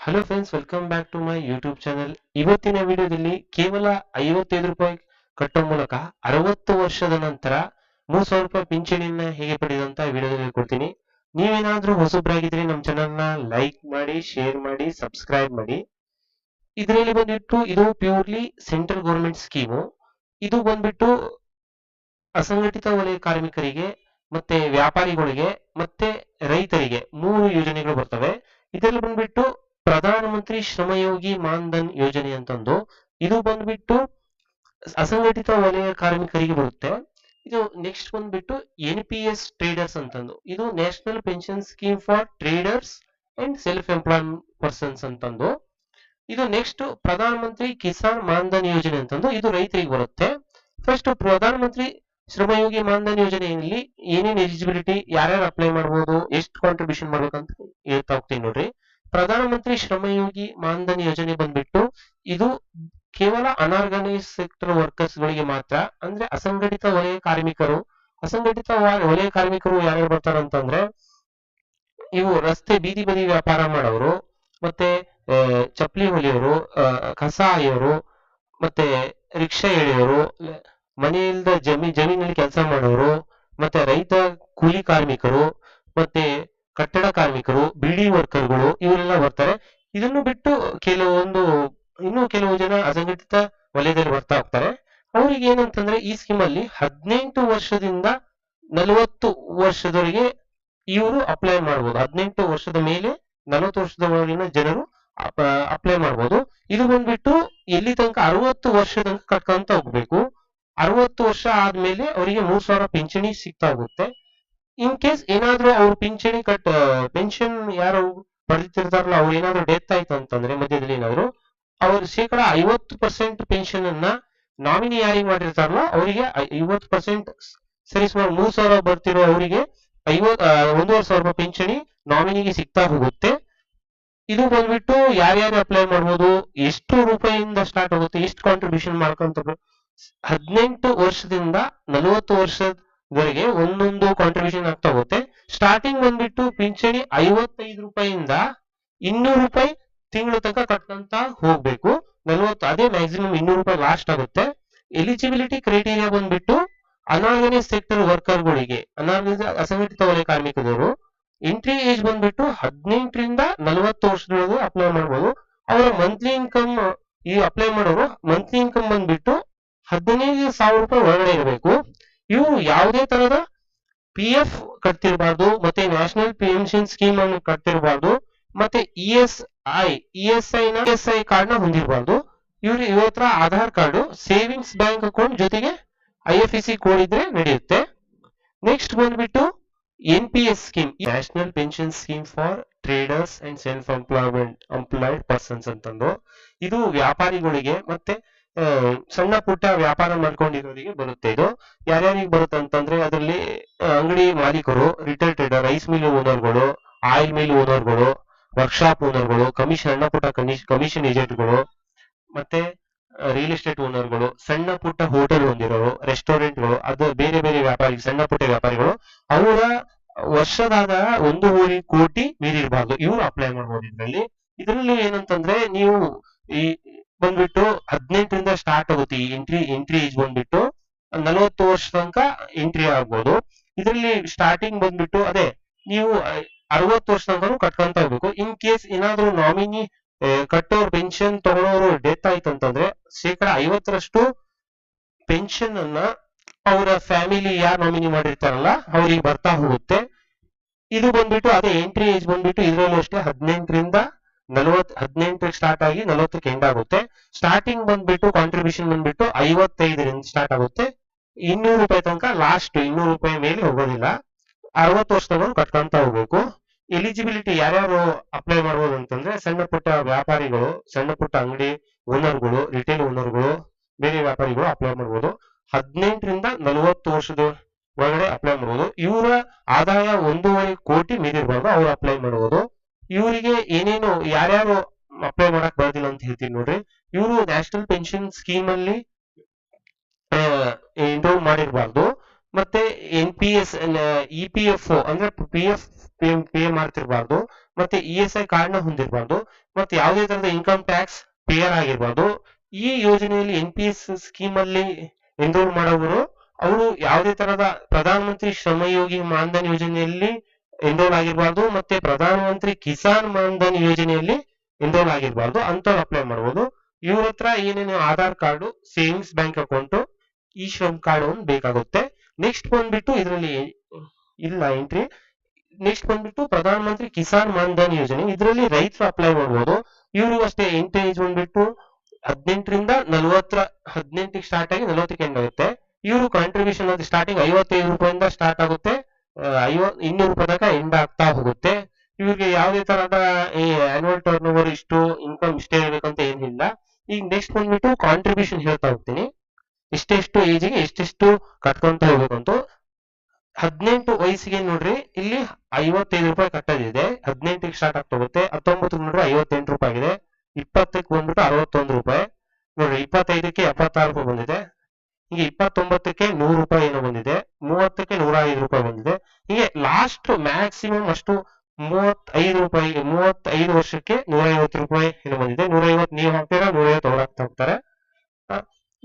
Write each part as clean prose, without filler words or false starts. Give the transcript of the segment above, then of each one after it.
Hello friends, welcome back to my YouTube channel. ಇವತ್ತಿನ ವಿಡಿಯೋದಲ್ಲಿ ಕೇವಲ 55 ರೂಪಾಯಿ ಕಟ್ಟೋ ಮೂಲಕ 60 ವರ್ಷದ ನಂತರ 3000 ರೂಪಾಯಿ ಪಿಂಚಣಿಯನ್ನ ಹೇಗೆ ಪಡೆಯುವಂತ ವಿಡಿಯೋದಲ್ಲಿ ಹೇಳ್ಕೊಡ್ತೀನಿ. ನೀವೇನಾದ್ರೂ ಹೊಸಬ್ರಾಗಿದ್ರೆ ನಮ್ಮ ಚಾನಲ್ ನ ಲೈಕ್ ಮಾಡಿ, ಶೇರ್ ಮಾಡಿ, ಸಬ್ಸ್ಕ್ರೈಬ್ ಮಾಡಿ. ಇದರಲ್ಲಿ ಬಂದ್ಬಿಟ್ಟು ಇದು ಪ್ಯೂರ್ಲಿ ಸೆಂಟ್ರಲ್ ಗೌರ್ಮೆಂಟ್ ಸ್ಕೀಮು. ಇದು ಬಂದ್ಬಿಟ್ಟು ಅಸಂಘಟಿತ ವಲಯ ಕಾರ್ಮಿಕರಿಗೆ ಮತ್ತೆ ವ್ಯಾಪಾರಿಗಳಿಗೆ ಮತ್ತೆ ರೈತರಿಗೆ 3 ಯೋಜನೆಗಳು ಬರ್ತವೆ. ಇದರಲ್ಲಿ ಬಂದ್ಬಿಟ್ಟು ಪ್ರಧಾನಮಂತ್ರಿ ಶ್ರಮಯೋಗಿ ಮಾನ್ಧನ್ ಯೋಜನೆ ಅಂತಂದು ಇದು ಬಂದ್ಬಿಟ್ಟು ಅಸಂಘಟಿತ ವಲಯ ಕಾರ್ಮಿಕರಿಗೆ ಬರುತ್ತೆ. ಇದು ನೆಕ್ಸ್ಟ್ ಬಂದ್ಬಿಟ್ಟು NPS ಟ್ರೇಡರ್ಸ್ ಅಂತಂದು ಇದು national pension scheme for traders and self employed persons ಅಂತಂದು ಇದು ನೆಕ್ಸ್ಟ್ ಪ್ರಧಾನಮಂತ್ರಿ ಕಿಸಾನ್ ಮಾನ್ಧನ್ ಯೋಜನೆ ಅಂತಂದು ಇದು ರೈತರಿಗೆ ಬರುತ್ತೆ. ಫಸ್ಟ್ ಪ್ರಧಾನಮಂತ್ರಿ ಶ್ರಮಯೋಗಿ ಮಾನ್ಧನ್ ಯೋಜನೆಯಲ್ಲಿ ಏನೇನು ಎಲಿಜಿಬಿಲಿಟಿ, ಯಾರ್ಯಾರು ಅಪ್ಲೈ ಮಾಡಬಹುದು, ಎಷ್ಟು ಕಾಂಟ್ರಿಬ್ಯೂಷನ್ ಮಾಡ್ಬೇಕಂತ ಹೇಳ್ತಾ ಹೋಗ್ತೀನಿ ನೋಡ್ರಿ. ಪ್ರಧಾನಮಂತ್ರಿ ಶ್ರಮಯೋಗಿ ಮಾನ್ಧನ್ ಯೋಜನೆ ಬಂದ್ಬಿಟ್ಟು ಇದು ಕೇವಲ ಅನಾರ್ಗನೈಸ್ ಸೆಕ್ಟರ್ ವರ್ಕರ್ಸ್ ಗಳಿಗೆ ಮಾತ್ರ, ಅಂದ್ರೆ ಅಸಂಘಟಿತ ವಲಯ ಕಾರ್ಮಿಕರು. ಅಸಂಘಟಿತ ವಲಯ ಕಾರ್ಮಿಕರು ಯಾರ್ಯಾರು ಬರ್ತಾರೆ ಅಂತಂದ್ರೆ ಇವು ರಸ್ತೆ ಬೀದಿ ಬದಿ ವ್ಯಾಪಾರ ಮಾಡೋರು, ಮತ್ತೆ ಚಪ್ಪಲಿ ಹೊಲಿಯೋರು, ಕಸ ಆಯೋರು, ಮತ್ತೆ ರಿಕ್ಷಾ ಎಳೆಯೋರು, ಮನೆಯಿಂದ ಜಮೀನಲ್ಲಿ ಕೆಲಸ ಮಾಡೋರು, ಮತ್ತೆ ರೈತ ಕೂಲಿ ಕಾರ್ಮಿಕರು, ಮತ್ತೆ ಕಟ್ಟಡ ಕಾರ್ಮಿಕರು, ಬಿಡಿ ವರ್ಕರ್ಗಳು ಇವರೆಲ್ಲ ಬರ್ತಾರೆ. ಇದನ್ನು ಬಿಟ್ಟು ಇನ್ನೂ ಕೆಲವು ಜನ ಅಸಂಘಟಿತ ವಲಯದಲ್ಲಿ ಬರ್ತಾ ಹೋಗ್ತಾರೆ. ಅವ್ರಿಗೆ ಏನಂತಂದ್ರೆ ಈ ಸ್ಕೀಮ್ ಅಲ್ಲಿ 18 ವರ್ಷದಿಂದ 40 ವರ್ಷದವರೆಗೆ ಇವರು ಅಪ್ಲೈ ಮಾಡಬಹುದು. 18 ವರ್ಷದ ಮೇಲೆ 40 ವರ್ಷದ ಒಳಗಿನ ಜನರು ಅಪ್ಲೈ ಮಾಡಬಹುದು. ಇದು ಬಂದ್ಬಿಟ್ಟು ಎಲ್ಲಿ ತನಕ 60 ವರ್ಷ ತನಕ ಕಟ್ಕೊಂತ ಹೋಗ್ಬೇಕು. 60 ವರ್ಷ ಆದ್ಮೇಲೆ ಅವರಿಗೆ 3000 ಪಿಂಚಣಿ ಸಿಗ್ತಾ ಹೋಗುತ್ತೆ. ಇನ್ ಕೇಸ್ ಏನಾದ್ರೂ ಅವ್ರು ಪೆನ್ಷನ್ ಯಾರು ಪಡೆದಿರ್ತಾರಲ್ಲ ಅವ್ರು ಏನಾದ್ರು ಡೆತ್ ಆಯ್ತು ಅಂತಂದ್ರೆ ಮಧ್ಯದಲ್ಲಿ ಏನಾದ್ರು ಅವ್ರ 50% ಪೆನ್ಷನ್ ಅನ್ನ ನಾಮಿನಿ ಯಾರಿಗೆ ಮಾಡಿರ್ತಾರಲ್ಲ ಅವರಿಗೆ 50% ಸರಿಸುಮಾರು 3000 ಬರ್ತಿರೋ ಅವರಿಗೆ 1,500 ರೂಪಾಯಿ ಪಿಂಚಣಿ ನಾಮಿನಿಗೆ ಸಿಗ್ತಾ ಹೋಗುತ್ತೆ. ಇದು ಬಂದ್ಬಿಟ್ಟು ಯಾರ್ಯಾರು ಅಪ್ಲೈ ಮಾಡ್ಬೋದು, ಎಷ್ಟು ರೂಪಾಯಿಯಿಂದ ಸ್ಟಾರ್ಟ್ ಆಗುತ್ತೆ, ಎಷ್ಟು ಕಾಂಟ್ರಿಬ್ಯೂಷನ್ ಮಾಡ್ಕೊಂತ 18 ವರ್ಷದಿಂದ 40 ವರ್ಷದವರೆಗೆ ಒಂದೊಂದು ಕಾಂಟ್ರಿಬ್ಯೂಷನ್ ಆಗ್ತಾ ಹೋಗುತ್ತೆ. ಸ್ಟಾರ್ಟಿಂಗ್ ಬಂದ್ಬಿಟ್ಟು ಪಿಂಚಣಿ 55 ರೂಪಾಯಿಯಿಂದ 200 ರೂಪಾಯಿ ತಿಂಗಳ ತನಕ ಕಟ್ಟಂತ ಹೋಗ್ಬೇಕು. 40 ಅದೇ ಮ್ಯಾಕ್ಸಿಮಮ್ 200 ರೂಪಾಯಿ ಲಾಸ್ಟ್ ಆಗುತ್ತೆ. ಎಲಿಜಿಬಿಲಿಟಿ ಕ್ರೈಟೀರಿಯಾ ಬಂದ್ಬಿಟ್ಟು ಅನಾರ್ಗನೈಸ್ ಸೆಕ್ಟರ್ ವರ್ಕರ್ಗಳಿಗೆ, ಅಸಂಘಟಿತ ವಲಯ ಕಾರ್ಮಿಕರು ಎಂಟ್ರಿ ಏಜ್ ಬಂದ್ಬಿಟ್ಟು 18 ರಿಂದ 40 ವರ್ಷದೊಳಗೆ ಅಪ್ಲೈ ಮಾಡಬಹುದು. ಅವರ ಮಂತ್ಲಿ ಇನ್ಕಮ್ ಈ ಅಪ್ಲೈ ಮಾಡೋರು ಮಂತ್ಲಿ ಇನ್ಕಮ್ ಬಂದ್ಬಿಟ್ಟು 15,000 ರೂಪಾಯಿ ಒಳಗಡೆ ಇರಬೇಕು. ಇವರು ಯಾವುದೇ ತರಹದ PF ಕಟ್ತಿರಬಾರ್ದು, ಮತ್ತೆ ನ್ಯಾಷನಲ್ ಪೆನ್ಷನ್ ಸ್ಕೀಮ್ ಅನ್ನು ಕಟ್ತಿರಬಾರ್ದು, ಮತ್ತೆ ESI ಕಾರ್ಡ್ ನ ಹೊಂದಿರಬಾರ್ದು. ಇವ್ರ ಹತ್ರ Aadhaar card, savings bank account ಜೊತೆಗೆ IFSC ಕೋಡ್ ಇದ್ರೆ ನಡೆಯುತ್ತೆ. ನೆಕ್ಸ್ಟ್ ಬಂದ್ಬಿಟ್ಟು NPS scheme, national pension scheme for traders and self employed persons ಅಂತಂದು ಇದು ವ್ಯಾಪಾರಿಗಳಿಗೆ ಮತ್ತೆ ಸಣ್ಣ ಪುಟ್ಟ ವ್ಯಾಪಾರ ಮಾಡ್ಕೊಂಡಿರೋರಿಗೆ ಬರುತ್ತೆ. ಇದು ಯಾರ್ಯಾರಿಗೆ ಬರುತ್ತೆ ಅಂತಂದ್ರೆ ಅದರಲ್ಲಿ ಅಂಗಡಿ ಮಾಲೀಕರು, ರಿಟೇಲ್ ಟ್ರೇಡರ್, ರೈಸ್ ಮಿಲ್ ಓನರ್ಗಳು, ಆಯಿಲ್ ಮಿಲ್ ಓನರ್ಗಳು, ವರ್ಕ್ಶಾಪ್ ಓನರ್ಗಳು, ಸಣ್ಣ ಪುಟ್ಟ ಕಮಿಷನ್ ಏಜೆಂಟ್ಗಳು, ಮತ್ತೆ ರಿಯಲ್ ಎಸ್ಟೇಟ್ ಓನರ್ಗಳು, ಸಣ್ಣ ಪುಟ್ಟ ಹೋಟೆಲ್ ಹೊಂದಿರೋರು, ರೆಸ್ಟೋರೆಂಟ್ಗಳು, ಅದು ಬೇರೆ ಬೇರೆ ವ್ಯಾಪಾರಿ, ಸಣ್ಣ ಪುಟ್ಟ ವ್ಯಾಪಾರಿಗಳು, ಅವರ ವರ್ಷದಾಗ 1 ಕೋಟಿ ಮೀರಿರಬಾರ್ದು, ಇವರು ಅಪ್ಲೈ ಮಾಡಬಹುದು. ಇದರಲ್ಲಿ ಏನಂತಂದ್ರೆ ನೀವು ಈ ಬಂದ್ಬಿಟ್ಟು 18 ರಿಂದ ಸ್ಟಾರ್ಟ್ ಆಗುತ್ತೆ. ಈ ಎಂಟ್ರಿ ಏಜ್ ಬಂದ್ಬಿಟ್ಟು 40 ವರ್ಷ ತನಕ ಎಂಟ್ರಿ ಆಗ್ಬೋದು. ಇದರಲ್ಲಿ ಸ್ಟಾರ್ಟಿಂಗ್ ಬಂದ್ಬಿಟ್ಟು ಅದೇ ನೀವು 60 ವರ್ಷ ತನಕ ಕಟ್ಕೊಂತ ಹೋಗ್ಬೇಕು. ಇನ್ ಕೇಸ್ ಏನಾದ್ರು ನಾಮಿನಿ ಕಟ್ಟೋರು ಪೆನ್ಷನ್ ತಗೊಳ್ಳೋರು ಡೆತ್ ಆಯ್ತು ಅಂತಂದ್ರೆ 50% ಪೆನ್ಷನ್ ಅನ್ನ ಅವರ ಫ್ಯಾಮಿಲಿ ಯಾರು ನಾಮಿನಿ ಮಾಡಿರ್ತಾರಲ್ಲ ಅವ್ರಿಗೆ ಬರ್ತಾ ಹೋಗುತ್ತೆ. ಇದು ಬಂದ್ಬಿಟ್ಟು ಅದೇ ಎಂಟ್ರಿ ಏಜ್ ಬಂದ್ಬಿಟ್ಟು ಇದರಲ್ಲೂ ಅಷ್ಟೇ 18 ರಿಂದ 40, 18 ಸ್ಟಾರ್ಟ್ ಆಗಿ 40ಕ್ಕೆ ಎಂಡ್ ಆಗುತ್ತೆ. ಸ್ಟಾರ್ಟಿಂಗ್ ಬಂದ್ಬಿಟ್ಟು ಕಾಂಟ್ರಿಬ್ಯೂಷನ್ ಬಂದ್ಬಿಟ್ಟು 55 ರಿಂದ ಸ್ಟಾರ್ಟ್ ಆಗುತ್ತೆ. 200 ರೂಪಾಯಿ ತನಕ ಲಾಸ್ಟ್, 200 ರೂಪಾಯಿ ಮೇಲೆ ಹೋಗೋದಿಲ್ಲ. 60 ವರ್ಷದವರು ಕಟ್ಕೊಂತ ಹೋಗ್ಬೇಕು. ಎಲಿಜಿಬಿಲಿಟಿ ಯಾರ್ಯಾರು ಅಪ್ಲೈ ಮಾಡಬಹುದು ಅಂತಂದ್ರೆ ಸಣ್ಣ ಪುಟ್ಟ ವ್ಯಾಪಾರಿಗಳು, ಸಣ್ಣ ಪುಟ್ಟ ಅಂಗಡಿ ಓನರ್ಗಳು, ರಿಟೇಲ್ ಓನರ್ಗಳು, ಬೇರೆ ವ್ಯಾಪಾರಿಗಳು ಅಪ್ಲೈ ಮಾಡಬಹುದು. 18 ರಿಂದ 40 ವರ್ಷದ ಒಳಗಡೆ ಅಪ್ಲೈ ಮಾಡಬಹುದು. ಇವರ ಆದಾಯ 1.5 ಕೋಟಿ ಮೀರಿರಬಾರ್ದು, ಅವ್ರು ಅಪ್ಲೈ ಮಾಡಬಹುದು. ಇವರಿಗೆ ಏನೇನು ಯಾರ್ಯಾರು ಅಪ್ಲೈ ಮಾಡಕ್ ಬರೋದಿಲ್ಲ ಅಂತ ಹೇಳ್ತೀನಿ ನೋಡ್ರಿ. ಇವರು ನ್ಯಾಷನಲ್ ಪೆನ್ಷನ್ ಸ್ಕೀಮ್ ಅಲ್ಲಿ ಎನ್ರೋಲ್ ಮಾಡಿರಬಾರ್ದು, ಮತ್ತೆ NPS EPFO ಅಂದ್ರೆ PF ಪೇ ಮಾಡ್ತಿರ್ಬಾರ್ದು, ಮತ್ತೆ ESI ಕಾರ್ಡ್ ನ ಹೊಂದಿರಬಾರ್ದು, ಮತ್ತೆ ಯಾವುದೇ ತರದ ಇನ್ಕಮ್ ಟ್ಯಾಕ್ಸ್ ಪೇಯರ್ ಆಗಿರ್ಬಾರ್ದು. ಈ ಯೋಜನೆಯಲ್ಲಿ NPS ಸ್ಕೀಮ್ ಅಲ್ಲಿ ಎನ್ರೋಲ್ ಮಾಡೋರು ಅವರು ಯಾವುದೇ ತರದ ಪ್ರಧಾನ ಮಂತ್ರಿ ಶ್ರಮಯೋಗಿ ಮಾನ್ಧನ್ ಯೋಜನೆಯಲ್ಲಿ ಎನ್ರೋಲ್ ಆಗಿರ್ಬಾರ್ದು, ಮತ್ತೆ ಪ್ರಧಾನ ಮಂತ್ರಿ ಕಿಸಾನ್ ಮಾನ್ಧನ್ ಯೋಜನೆಯಲ್ಲಿ ಎನ್ರೋಲ್ ಆಗಿರ್ಬಾರ್ದು, ಅಂತವ್ರು ಅಪ್ಲೈ ಮಾಡ್ಬೋದು. ಇವ್ರ ಹತ್ರ ಏನೇನು Aadhaar card, savings bank account, ಈ ಶ್ರಮ್ ಕಾರ್ಡ್ ಒಂದು ಬೇಕಾಗುತ್ತೆ. ನೆಕ್ಸ್ಟ್ ಬಂದ್ಬಿಟ್ಟು ಇದರಲ್ಲಿ ಇಲ್ಲ ಎಂಟ್ರಿ. ನೆಕ್ಸ್ಟ್ ಬಂದ್ಬಿಟ್ಟು ಪ್ರಧಾನ ಮಂತ್ರಿ ಕಿಸಾನ್ ಮಾನ್ಧನ್ ಯೋಜನೆ, ಇದರಲ್ಲಿ ರೈತರು ಅಪ್ಲೈ ಮಾಡ್ಬೋದು. ಇವರು ಅಷ್ಟೇ ಎಂಟ್ರಿ ಏಜ್ ಬಂದ್ಬಿಟ್ಟು 18ರಿಂದ 40, 18ಗೆ ಸ್ಟಾರ್ಟ್ ಆಗಿ 40ಕ್ಕೆ ಎಂಡ್ ಆಗುತ್ತೆ. ಇವರು ಕಾಂಟ್ರಿಬ್ಯೂಷನ್ ಅದು ಸ್ಟಾರ್ಟಿಂಗ್ 55 ರೂಪಾಯಿಂದ ಸ್ಟಾರ್ಟ್ ಆಗುತ್ತೆ, 200 ರೂಪಾಯಿ ತನಕ ಎಂಡ್ ಆಗ್ತಾ ಹೋಗುತ್ತೆ. ಇವ್ರಿಗೆ ಯಾವುದೇ ತರಹದ ಈ ಆನ್ಯುವಲ್ ಟರ್ನ್ ಓವರ್ ಇಷ್ಟು ಇನ್ಕಮ್ ಇಷ್ಟೇ ಇರಬೇಕಂತ ಏನಿಲ್ಲ. ಈಗ ನೆಕ್ಸ್ಟ್ ಬಂದ್ಬಿಟ್ಟು ಕಾಂಟ್ರಿಬ್ಯೂಷನ್ ಹೇಳ್ತಾ ಹೋಗ್ತೀನಿ, ಎಷ್ಟೆಷ್ಟು ಏಜಿಗೆ ಎಷ್ಟೆಷ್ಟು ಕಟ್ಕೊಂತ ಹೋಗ್ಬೇಕಂತ. 18 ವಯಸ್ಸಿಗೆ ನೋಡ್ರಿ ಇಲ್ಲಿ 55 ರೂಪಾಯಿ ಕಟ್ಟೋದಿದೆ, 18ಗೆ ಸ್ಟಾರ್ಟ್ ಆಗ್ತಾ ಹೋಗುತ್ತೆ. 19ಗೆ ನೋಡ್ರಿ 58 ರೂಪಾಯಿ ಆಗಿದೆ, 20ಕ್ಕೆ ಬಂದ್ಬಿಟ್ಟು 61 ರೂಪಾಯಿ ನೋಡ್ರಿ, 25ಕ್ಕೆ 76 ರೂಪಾಯಿ ಬಂದಿದೆ, ಹೀಗೆ 29ಕ್ಕೆ 100 ರೂಪಾಯಿ ಏನೋ ಬಂದಿದೆ, 30ಕ್ಕೆ 105 ರೂಪಾಯಿ ಬಂದಿದೆ. ಹೀಗೆ ಲಾಸ್ಟ್ ಮ್ಯಾಕ್ಸಿಮಮ್ ಅಷ್ಟು 35 ರೂಪಾಯಿ, 35 ವರ್ಷಕ್ಕೆ 150 ರೂಪಾಯಿ ಏನೋ ಬಂದಿದೆ. 150 ನೀವು ಹಾಕ್ತೀರಾ, 150 ಅವ್ರು ಹಾಕ್ತಾ ಹೋಗ್ತಾರೆ.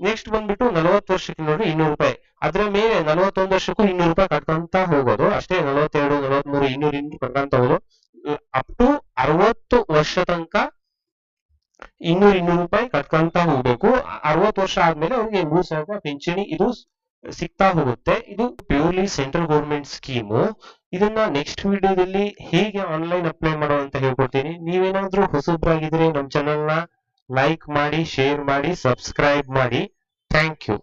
ನೆಕ್ಸ್ಟ್ ಬಂದ್ಬಿಟ್ಟು 40 ವರ್ಷಕ್ಕೆ ನೋಡ್ರಿ 200 ರೂಪಾಯಿ, ಅದ್ರ ಮೇಲೆ 41 ವರ್ಷಕ್ಕೂ 200 ರೂಪಾಯಿ ಕಟ್ಕೊಂತ ಹೋಗೋದು ಅಷ್ಟೇ. 42, 43, 200 ಕಟ್ಕೊಂತ ಹೋಗೋದು. ಅಪ್ ಟು 60 ವರ್ಷ ತನಕ 200 ರೂಪಾಯಿ ಕಟ್ಕೊಂತ ಹೋಗ್ಬೇಕು. 60 ವರ್ಷ ಆದ್ಮೇಲೆ ಅವ್ರಿಗೆ 3,000 ರೂಪಾಯಿ ಪಿಂಚಣಿ ಇದು ಸಿಗ್ತಾ ಹೋಗುತ್ತೆ. ಇದು ಪ್ಯೂರ್ಲಿ ಸೆಂಟ್ರಲ್ ಗೌರ್ಮೆಂಟ್ ಸ್ಕೀಮು. ಇದನ್ನ ನೆಕ್ಸ್ಟ್ ವಿಡಿಯೋದಲ್ಲಿ ಹೇಗೆ ಆನ್ಲೈನ್ ಅಪ್ಲೈ ಮಾಡೋ ಅಂತ ಹೇಳ್ಕೊಡ್ತೀನಿ. ನೀವೇನಾದ್ರೂ ಹೊಸಬ್ರಾಗಿದ್ರೆ ನಮ್ಮ ಚಾನೆಲ್ ನ ಲೈಕ್ ಮಾಡಿ, ಶೇರ್ ಮಾಡಿ, ಸಬ್ಸ್ಕ್ರೈಬ್ ಮಾಡಿ. Thank you.